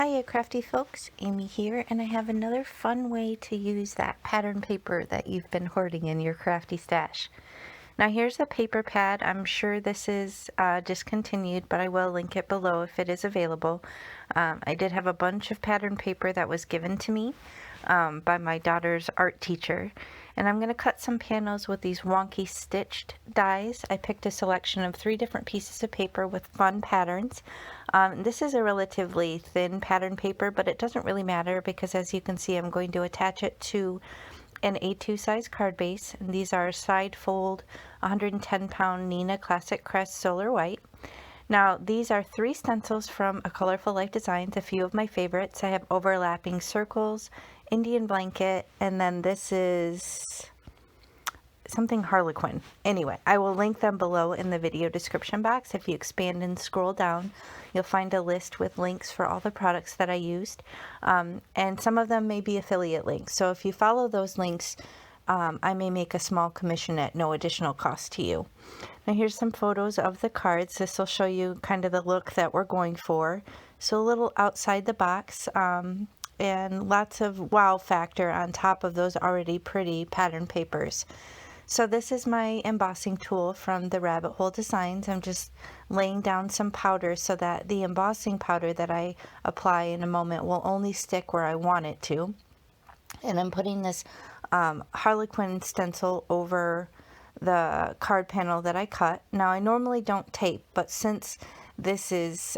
Hiya crafty folks, Amy here, and I have another fun way to use that pattern paper that you've been hoarding in your crafty stash. Now here's a paper pad. I'm sure this is discontinued, but I will link it below if it is available. I did have a bunch of pattern paper that was given to me by my daughter's art teacher. And I'm going to cut some panels with these wonky stitched dies. I picked a selection of 3 different pieces of paper with fun patterns. This is a relatively thin pattern paper, but it doesn't really matter because as you can see, I'm going to attach it to an A2 size card base. And these are side fold 110-pound Nina Classic Crest Solar White. Now, these are 3 stencils from A Colorful Life Designs, a few of my favorites. I have overlapping circles, Indian blanket, and then this is something Harlequin. Anyway, I will link them below in the video description box. If you expand and scroll down, you'll find a list with links for all the products that I used. And some of them may be affiliate links. So if you follow those links, I may make a small commission at no additional cost to you. Now here's some photos of the cards. This will show you kind of the look that we're going for. So a little outside the box and lots of wow factor on top of those already pretty pattern papers. So this is my embossing tool from the Rabbit Hole Designs. I'm just laying down some powder so that the embossing powder that I apply in a moment will only stick where I want it to. And I'm putting this Harlequin stencil over the card panel that I cut. Now I normally don't tape, but since this is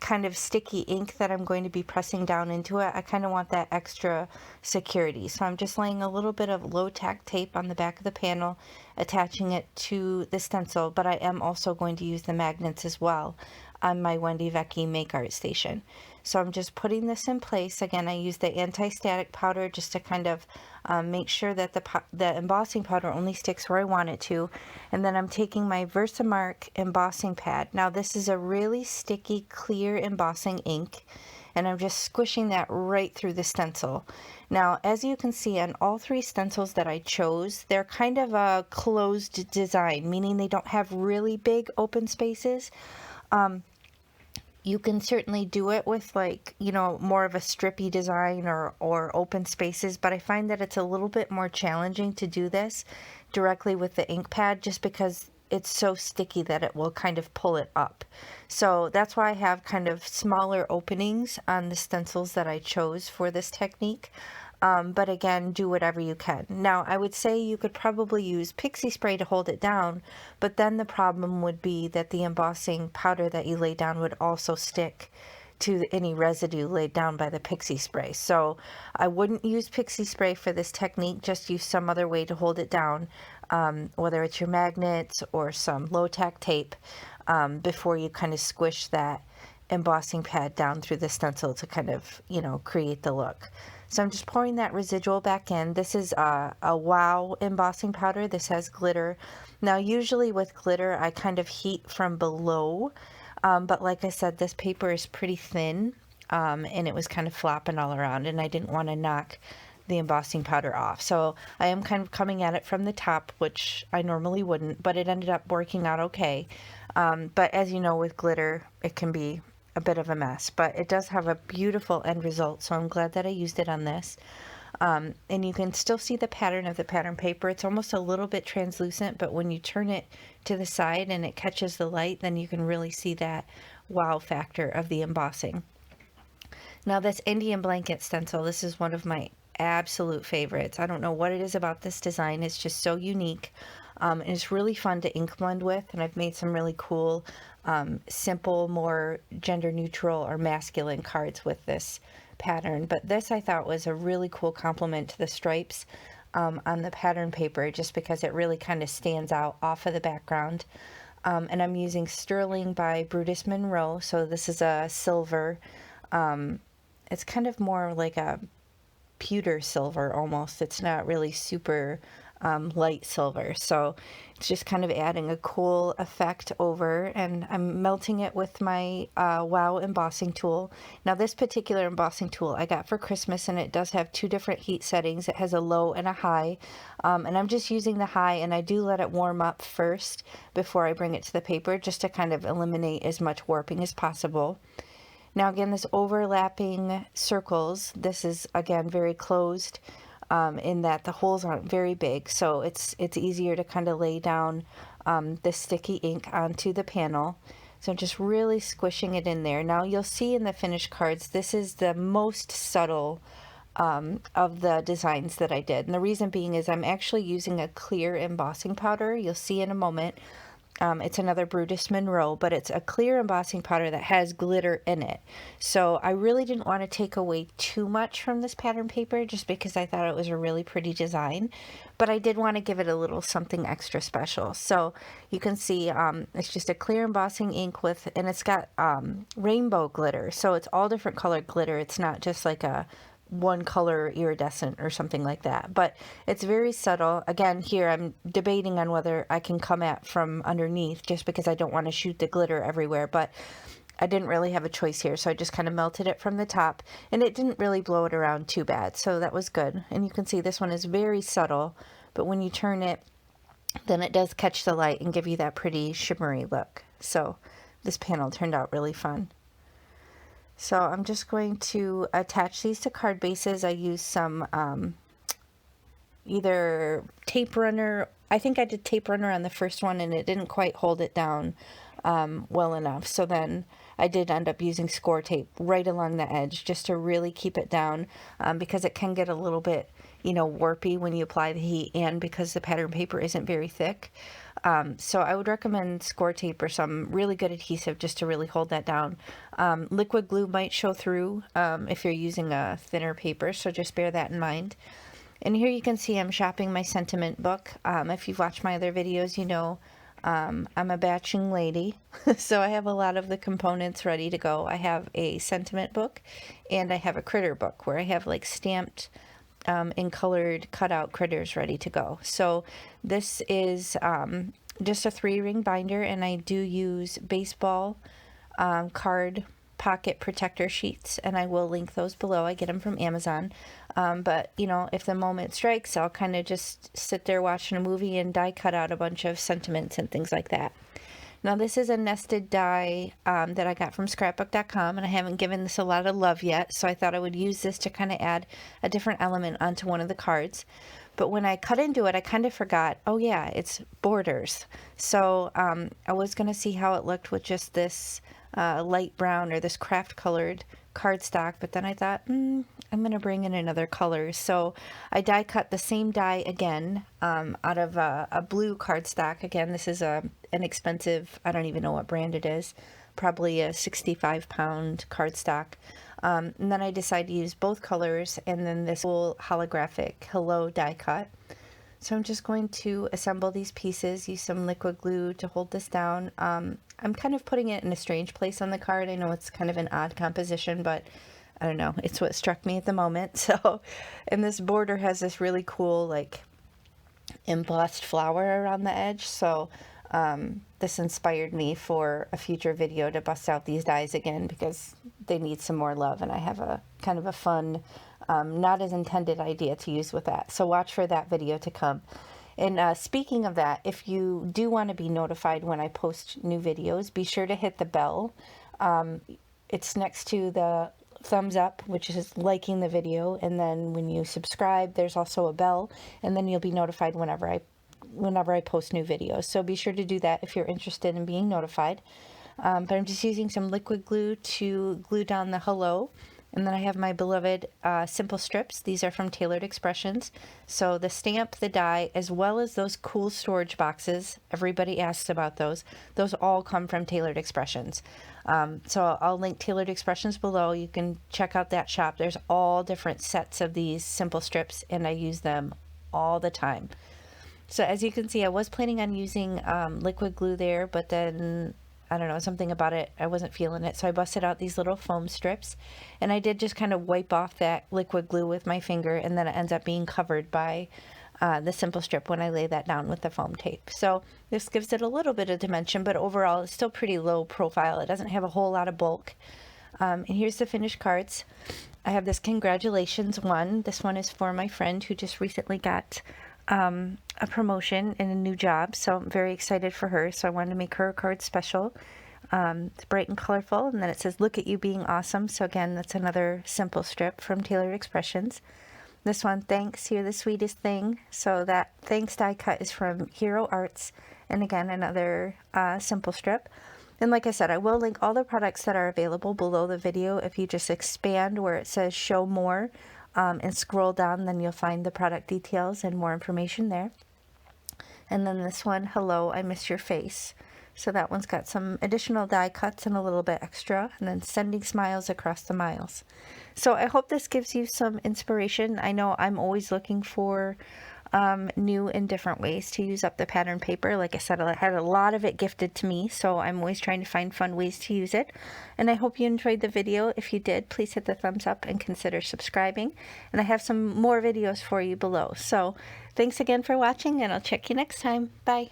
kind of sticky ink that I'm going to be pressing down into it, I kind of want that extra security. So I'm just laying a little bit of low tack tape on the back of the panel, attaching it to the stencil, but I am also going to use the magnets as well on my Wendy Vecchi Make Art Station. So I'm just putting this in place. Again, I use the anti-static powder just to kind of make sure that the embossing powder only sticks where I want it to. And then I'm taking my Versamark embossing pad. Now this is a really sticky, clear embossing ink, and I'm just squishing that right through the stencil. Now, as you can see on all 3 stencils that I chose, they're kind of a closed design, meaning they don't have really big open spaces. You can certainly do it with more of a strippy design or open spaces, but I find that it's a little bit more challenging to do this directly with the ink pad just because it's so sticky that it will kind of pull it up. So that's why I have kind of smaller openings on the stencils that I chose for this technique. But again, do whatever you can. Now, I would say you could probably use pixie spray to hold it down, but then the problem would be that the embossing powder that you lay down would also stick to any residue laid down by the pixie spray. So I wouldn't use pixie spray for this technique, just use some other way to hold it down, whether it's your magnets or some low tack tape, before you kind of squish that embossing pad down through the stencil to kind of, create the look. So I'm just pouring that residual back in. This is a wow embossing powder. This has glitter. Now usually with glitter I kind of heat from below, but like I said, this paper is pretty thin, and it was kind of flopping all around, and I didn't want to knock the embossing powder off. So I am kind of coming at it from the top, which I normally wouldn't, but it ended up working out okay. But as you know, with glitter, it can be a bit of a mess, but it does have a beautiful end result, so I'm glad that I used it on this. And you can still see the pattern of the pattern paper. It's almost a little bit translucent, but when you turn it to the side and it catches the light, then you can really see that wow factor of the embossing. Now this Indian blanket stencil, this is one of my absolute favorites. I don't know what it is about this design. It's just so unique. And it's really fun to ink blend with, and I've made some really cool simple, more gender neutral or masculine cards with this pattern. But this I thought was a really cool complement to the stripes on the pattern paper, just because it really kind of stands out off of the background. And I'm using Sterling by Brutus Monroe, so this is a silver. It's kind of more like a pewter silver almost. It's not really super light silver, so it's just kind of adding a cool effect over, and I'm melting it with my wow embossing tool. Now this particular embossing tool I got for Christmas, and it does have 2 different heat settings. It has a low and a high, and I'm just using the high, and I do let it warm up first before I bring it to the paper, just to kind of eliminate as much warping as possible. Now again, this overlapping circles, this is again very closed in that the holes aren't very big, so it's easier to kind of lay down the sticky ink onto the panel. So I'm just really squishing it in there. Now you'll see in the finished cards, this is the most subtle of the designs that I did. And the reason being is I'm actually using a clear embossing powder. You'll see in a moment. It's another Brutus Monroe, but it's a clear embossing powder that has glitter in it. So I really didn't want to take away too much from this pattern paper just because I thought it was a really pretty design. But I did want to give it a little something extra special. So you can see it's just a clear embossing ink with, and it's got rainbow glitter. So it's all different colored glitter. It's not just like a one color iridescent or something like that, but it's very subtle. Again, here I'm debating on whether I can come at from underneath just because I don't want to shoot the glitter everywhere, but I didn't really have a choice here, so I just kind of melted it from the top, and it didn't really blow it around too bad, so that was good. And you can see this one is very subtle, but when you turn it, then it does catch the light and give you that pretty shimmery look. So this panel turned out really fun. So I'm just going to attach these to card bases. I used some either tape runner. I think I did tape runner on the first one and it didn't quite hold it down well enough. So then I did end up using score tape right along the edge just to really keep it down because it can get a little bit, you know, warpy when you apply the heat and because the pattern paper isn't very thick. So I would recommend score tape or some really good adhesive just to really hold that down. Liquid glue might show through if you're using a thinner paper, so just bear that in mind. And here you can see I'm shopping my sentiment book. If you've watched my other videos, you know I'm a batching lady, so I have a lot of the components ready to go. I have a sentiment book and I have a critter book where I have like stamped and colored cutout critters ready to go. So this is just a 3-ring binder, and I do use baseball card pocket protector sheets, and I will link those below. I get them from Amazon. But you know, if the moment strikes, I'll kind of just sit there watching a movie and die cut out a bunch of sentiments and things like that. Now this is a nested die that I got from scrapbook.com, and I haven't given this a lot of love yet, so I thought I would use this to kind of add a different element onto one of the cards. But when I cut into it, I kind of forgot, oh yeah, it's borders. So I was going to see how it looked with just this light brown or this craft colored cardstock, but then I thought, I'm going to bring in another color. So I die cut the same die again out of a blue cardstock. Again, this is an expensive, I don't even know what brand it is, probably a 65-pound cardstock. And then I decided to use both colors and then this whole holographic hello die cut. So I'm just going to assemble these pieces, use some liquid glue to hold this down. I'm kind of putting it in a strange place on the card. I know it's kind of an odd composition, but I don't know, it's what struck me at the moment. So, and this border has this really cool like embossed flower around the edge. So this inspired me for a future video to bust out these dies again because they need some more love, and I have a kind of a fun, not as intended idea to use with that. So watch for that video to come. And speaking of that, if you do want to be notified when I post new videos, be sure to hit the bell. It's next to the thumbs up, which is liking the video, and then when you subscribe, there's also a bell, and then you'll be notified whenever I post new videos. So be sure to do that if you're interested in being notified. But I'm just using some liquid glue to glue down the hello. And then I have my beloved simple strips. These are from Tailored Expressions. So the stamp, the die, as well as those cool storage boxes, everybody asks about those. Those all come from Tailored Expressions. So I'll link Tailored Expressions below. You can check out that shop. There's all different sets of these simple strips, and I use them all the time. So as you can see, I was planning on using liquid glue there, but then I don't know, something about it, I wasn't feeling it. So I busted out these little foam strips, and I did just kind of wipe off that liquid glue with my finger, and then it ends up being covered by the simple strip when I lay that down with the foam tape. So this gives it a little bit of dimension, but overall it's still pretty low profile. It doesn't have a whole lot of bulk. And here's the finished cards. I have this congratulations one. This one is for my friend who just recently got a promotion in a new job, so I'm very excited for her. So I wanted to make her a card special. It's bright and colorful, and then it says, "Look at you being awesome." So again, that's another simple strip from Tailored Expressions. This one, "Thanks, you're the sweetest thing." So that thanks die cut is from Hero Arts, and again, another simple strip. And like I said, I will link all the products that are available below the video. If you just expand where it says show more and scroll down, then you'll find the product details and more information there. And then this one, "Hello, I miss your face." So that one's got some additional die cuts and a little bit extra, and then "Sending smiles across the miles." So I hope this gives you some inspiration. I know I'm always looking for new and different ways to use up the pattern paper. Like I said, I had a lot of it gifted to me, so I'm always trying to find fun ways to use it. And I hope you enjoyed the video. If you did, please hit the thumbs up and consider subscribing. And I have some more videos for you below. So thanks again for watching, and I'll check you next time. Bye.